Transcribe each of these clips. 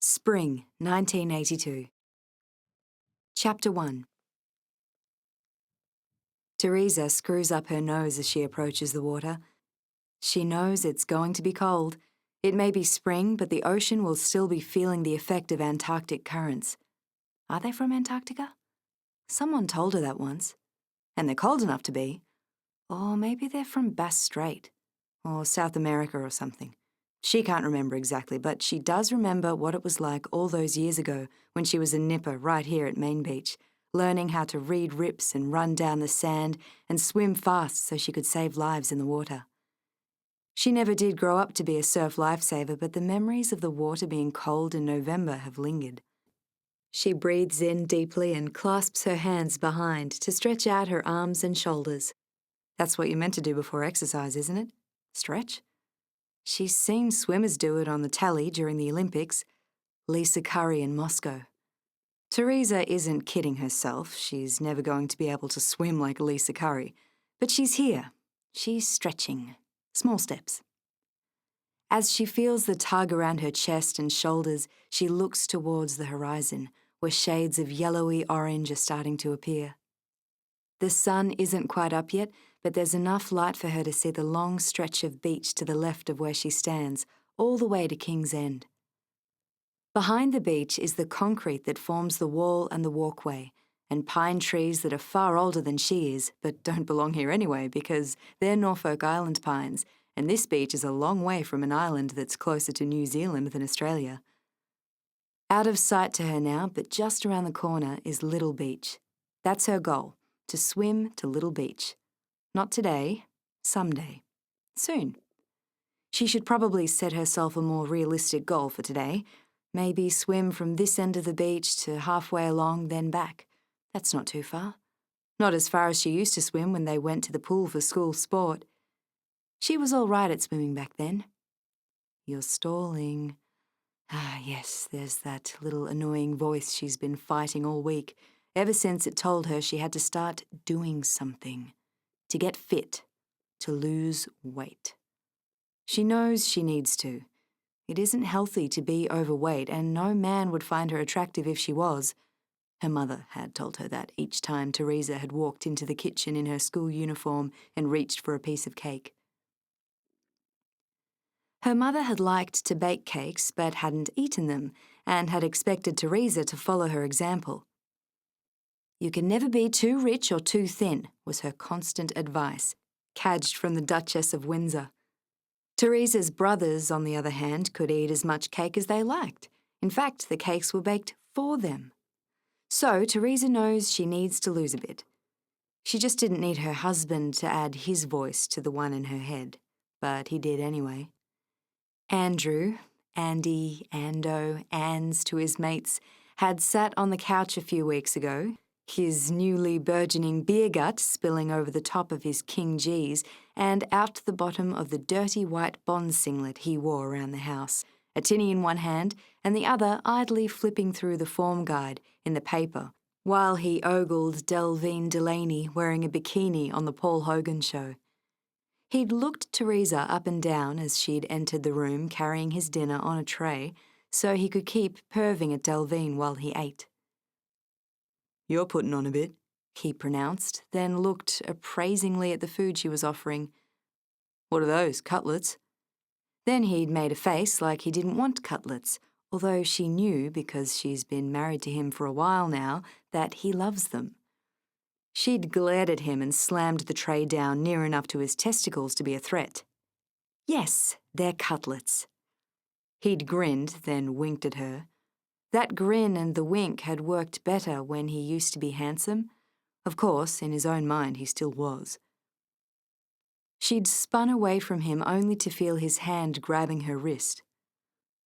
Spring, 1982. Chapter 1. Theresa screws up her nose as she approaches the water. She knows it's going to be cold. It may be spring, but the ocean will still be feeling the effect of Antarctic currents. Are they from Antarctica? Someone told her that once. And they're cold enough to be. Or maybe they're from Bass Strait, or South America or something. She can't remember exactly, but she does remember what it was like all those years ago when she was a nipper right here at Main Beach, learning how to read rips and run down the sand and swim fast so she could save lives in the water. She never did grow up to be a surf lifesaver, but the memories of the water being cold in November have lingered. She breathes in deeply and clasps her hands behind to stretch out her arms and shoulders. That's what you're meant to do before exercise, isn't it? Stretch? She's seen swimmers do it on the tally during the Olympics. Lisa Curry in Moscow. Theresa isn't kidding herself. She's never going to be able to swim like Lisa Curry. But she's here. She's stretching. Small steps. As she feels the tug around her chest and shoulders, she looks towards the horizon, where shades of yellowy orange are starting to appear. The sun isn't quite up yet, but there's enough light for her to see the long stretch of beach to the left of where she stands, all the way to King's End. Behind the beach is the concrete that forms the wall and the walkway, and pine trees that are far older than she is, but don't belong here anyway because they're Norfolk Island pines, and this beach is a long way from an island that's closer to New Zealand than Australia. Out of sight to her now, but just around the corner, is Little Beach. That's her goal, to swim to Little Beach. Not today, someday. Soon. She should probably set herself a more realistic goal for today. Maybe swim from this end of the beach to halfway along, then back. That's not too far. Not as far as she used to swim when they went to the pool for school sport. She was all right at swimming back then. You're stalling. Ah, yes, there's that little annoying voice she's been fighting all week, ever since it told her she had to start doing something. To get fit. To lose weight. She knows she needs to. It isn't healthy to be overweight, and no man would find her attractive if she was. Her mother had told her that each time Theresa had walked into the kitchen in her school uniform and reached for a piece of cake. Her mother had liked to bake cakes but hadn't eaten them, and had expected Theresa to follow her example. You can never be too rich or too thin, was her constant advice, cadged from the Duchess of Windsor. Theresa's brothers, on the other hand, could eat as much cake as they liked. In fact, the cakes were baked for them. So Theresa knows she needs to lose a bit. She just didn't need her husband to add his voice to the one in her head, but he did anyway. Andrew, Andy, Ando, Anns to his mates, had sat on the couch a few weeks ago, his newly burgeoning beer gut spilling over the top of his King G's and out the bottom of the dirty white bond singlet he wore around the house, a tinny in one hand and the other idly flipping through the form guide in the paper, while he ogled Delvine Delaney wearing a bikini on the Paul Hogan show. He'd looked Theresa up and down as she'd entered the room carrying his dinner on a tray so he could keep perving at Delvine while he ate. You're putting on a bit, he pronounced, then looked appraisingly at the food she was offering. What are those, cutlets? Then he'd made a face like he didn't want cutlets, although she knew, because she's been married to him for a while now, that he loves them. She'd glared at him and slammed the tray down near enough to his testicles to be a threat. Yes, they're cutlets. He'd grinned, then winked at her. That grin and the wink had worked better when he used to be handsome. Of course, in his own mind, he still was. She'd spun away from him only to feel his hand grabbing her wrist.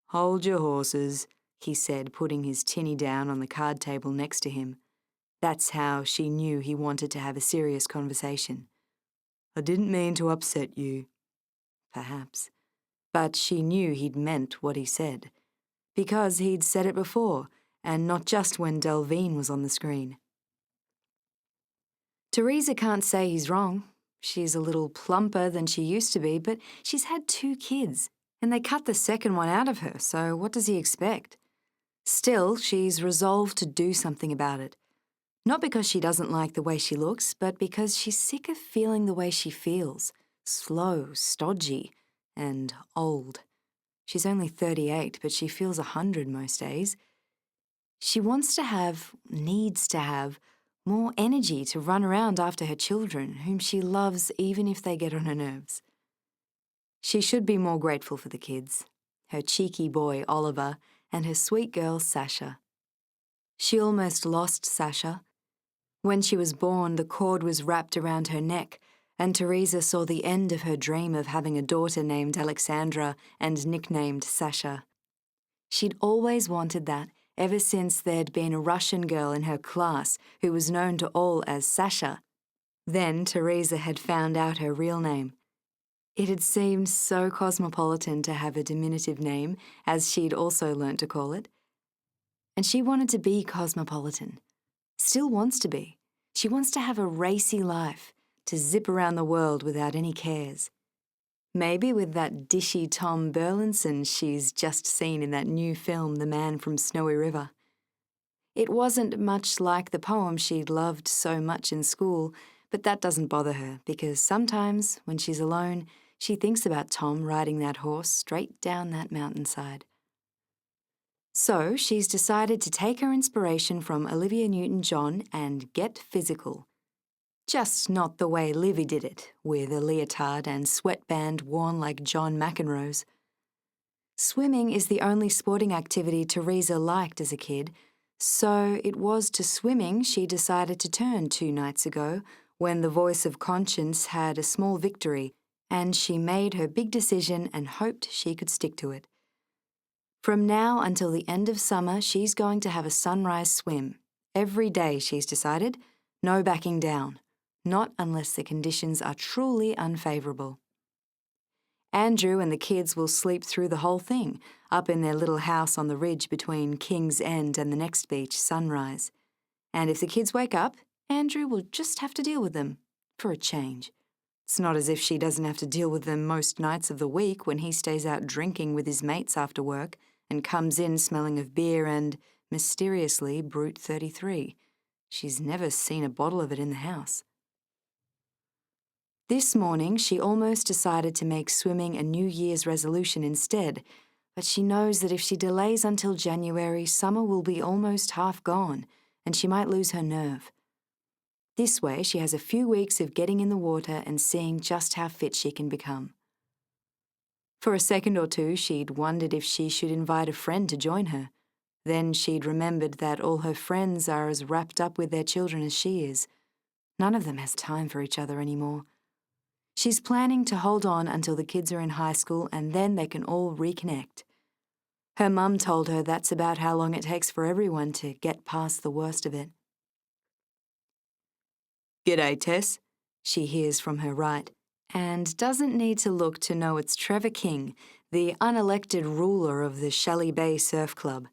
Hold your horses, he said, putting his tinny down on the card table next to him. That's how she knew he wanted to have a serious conversation. I didn't mean to upset you. Perhaps. But she knew he'd meant what he said. Because he'd said it before, and not just when Delvine was on the screen. Theresa can't say he's wrong. She's a little plumper than she used to be, but she's had 2 kids, and they cut the second one out of her, so what does he expect? Still, she's resolved to do something about it. Not because she doesn't like the way she looks, but because she's sick of feeling the way she feels. Slow, stodgy, and old. She's only 38, but she feels 100 most days. She needs to have, more energy to run around after her children, whom she loves even if they get on her nerves. She should be more grateful for the kids, her cheeky boy Oliver and her sweet girl Sasha. She almost lost Sasha. When she was born, the cord was wrapped around her neck, and Theresa saw the end of her dream of having a daughter named Alexandra and nicknamed Sasha. She'd always wanted that, ever since there'd been a Russian girl in her class who was known to all as Sasha. Then Theresa had found out her real name. It had seemed so cosmopolitan to have a diminutive name, as she'd also learnt to call it. And she wanted to be cosmopolitan. Still wants to be. She wants to have a racy life, to zip around the world without any cares. Maybe with that dishy Tom Burlinson she's just seen in that new film, The Man from Snowy River. It wasn't much like the poem she'd loved so much in school, but that doesn't bother her, because sometimes, when she's alone, she thinks about Tom riding that horse straight down that mountainside. So she's decided to take her inspiration from Olivia Newton-John and get physical. Just not the way Livy did it, with a leotard and sweatband worn like John McEnroe's. Swimming is the only sporting activity Theresa liked as a kid, so it was to swimming she decided to turn 2 nights ago, when the voice of conscience had a small victory, and she made her big decision and hoped she could stick to it. From now until the end of summer, she's going to have a sunrise swim. Every day, she's decided. No backing down. Not unless the conditions are truly unfavourable. Andrew and the kids will sleep through the whole thing, up in their little house on the ridge between King's End and the next beach, Sunrise. And if the kids wake up, Andrew will just have to deal with them, for a change. It's not as if she doesn't have to deal with them most nights of the week when he stays out drinking with his mates after work and comes in smelling of beer and, mysteriously, Brute 33. She's never seen a bottle of it in the house. This morning, she almost decided to make swimming a New Year's resolution instead, but she knows that if she delays until January, summer will be almost half gone, and she might lose her nerve. This way, she has a few weeks of getting in the water and seeing just how fit she can become. For a second or two, she'd wondered if she should invite a friend to join her. Then she'd remembered that all her friends are as wrapped up with their children as she is. None of them has time for each other anymore. She's planning to hold on until the kids are in high school and then they can all reconnect. Her mum told her that's about how long it takes for everyone to get past the worst of it. "G'day, Tess," she hears from her right, and doesn't need to look to know it's Trevor King, the unelected ruler of the SHELLY Bay Surf Club.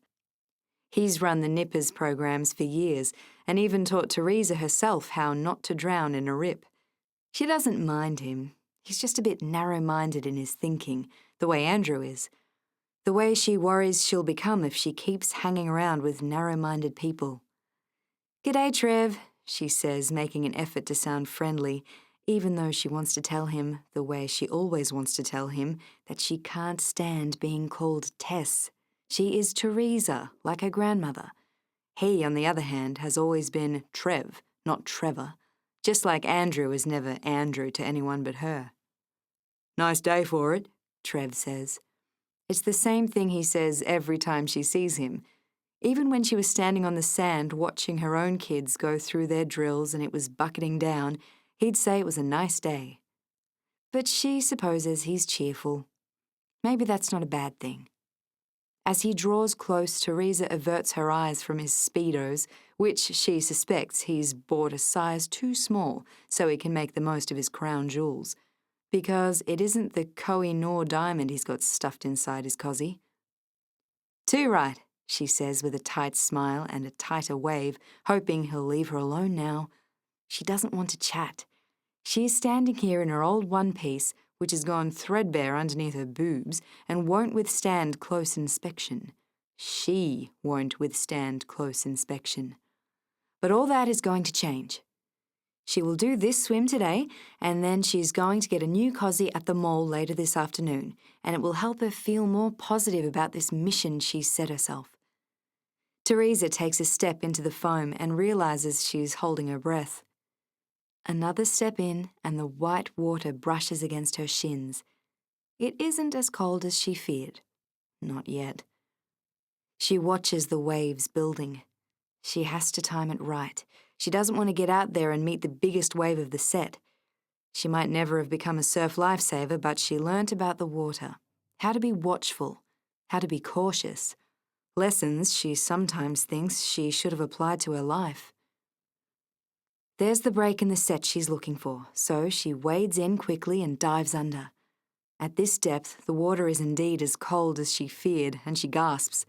He's run the Nippers programs for years and even taught Theresa herself how not to drown in a rip. She doesn't mind him. He's just a bit narrow-minded in his thinking, the way Andrew is. The way she worries she'll become if she keeps hanging around with narrow-minded people. "G'day, Trev," she says, making an effort to sound friendly, even though she wants to tell him, the way she always wants to tell him, that she can't stand being called Tess. She is Theresa, like her grandmother. He, on the other hand, has always been Trev, not Trevor. Just like Andrew is never Andrew to anyone but her. "Nice day for it," Trev says. It's the same thing he says every time she sees him. Even when she was standing on the sand watching her own kids go through their drills and it was bucketing down, he'd say it was a nice day. But she supposes he's cheerful. Maybe that's not a bad thing. As he draws close, Theresa averts her eyes from his Speedos, which she suspects he's bought a size too small so he can make the most of his crown jewels, because it isn't the Koh-i-Noor diamond he's got stuffed inside his cosy. "Too right," she says with a tight smile and a tighter wave, hoping he'll leave her alone now. She doesn't want to chat. She is standing here in her old one-piece, which has gone threadbare underneath her boobs and won't withstand close inspection. She won't withstand close inspection. But all that is going to change. She will do this swim today, and then she's going to get a new cosy at the mall later this afternoon, and it will help her feel more positive about this mission she's set herself. Theresa takes a step into the foam and realizes she's holding her breath. Another step in, and the white water brushes against her shins. It isn't as cold as she feared. Not yet. She watches the waves building. She has to time it right. She doesn't want to get out there and meet the biggest wave of the set. She might never have become a surf lifesaver, but she learnt about the water, how to be watchful, how to be cautious. Lessons she sometimes thinks she should have applied to her life. There's the break in the set she's looking for, so she wades in quickly and dives under. At this depth, the water is indeed as cold as she feared, and she gasps.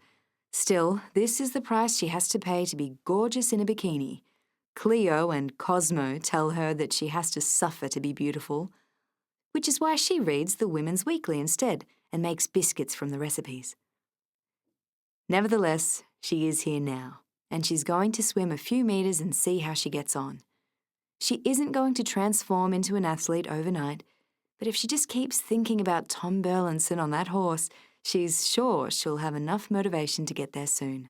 Still, this is the price she has to pay to be gorgeous in a bikini. Cleo and Cosmo tell her that she has to suffer to be beautiful, which is why she reads the Women's Weekly instead and makes biscuits from the recipes. Nevertheless, she is here now, and she's going to swim a few meters and see how she gets on. She isn't going to transform into an athlete overnight, but if she just keeps thinking about Tom Burlinson on that horse, she's sure she'll have enough motivation to get there soon.